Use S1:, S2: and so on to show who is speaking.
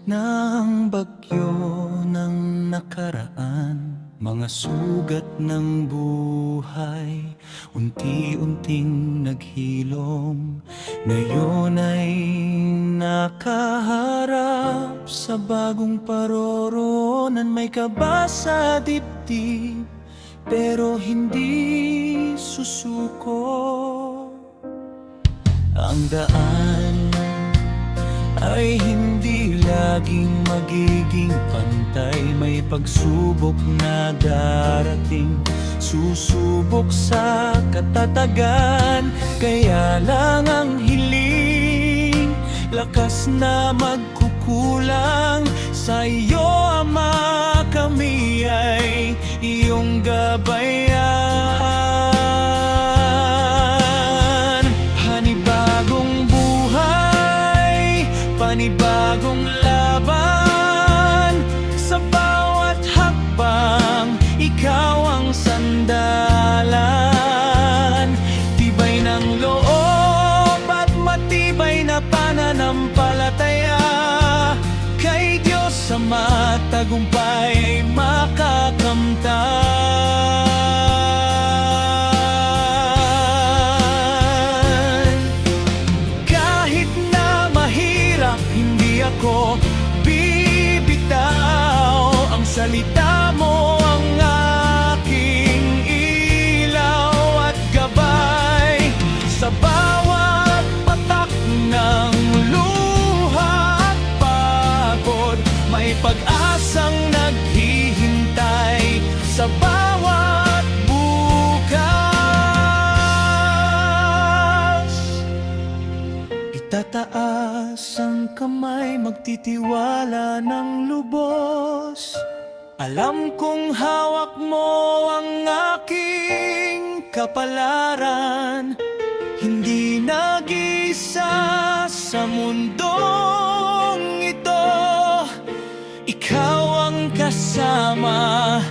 S1: ng bagyo ng nakaraan, mga sugat ng buhay unti-unting naghilom. Ngayon ay nakaharap sa bagong paroroonan. May kaba sa dibdib pero hindi susuko. Ang daan ay hindi laging magiging pantay. May pagsubok na darating, susubok sa katatagan. Kaya lang ang hiling, lakas na magkukulang. Sa iyo, Ama, kami ay iyong gabayan. Panibagong buhay, panibagong laban. Sa bawat hakbang, ikaw ang sandalan. Tibay ng loob at matibay na pananampalataya. Kay Diyos Ama, tagumpay makakamtan. Kahit na mahirap, hindi ako bibitaw. Ang salita mo ang aking ilaw at gabay. Sa bawat patak ng luha at pagod, may pag-asang naghihintay sa bawat bukas. Itataas ang kamay, magtitiwala ng lubos. Alam kong hawak mo ang aking kapalaran. Hindi nag-isa sa mundong ito. Ikaw ang kasama,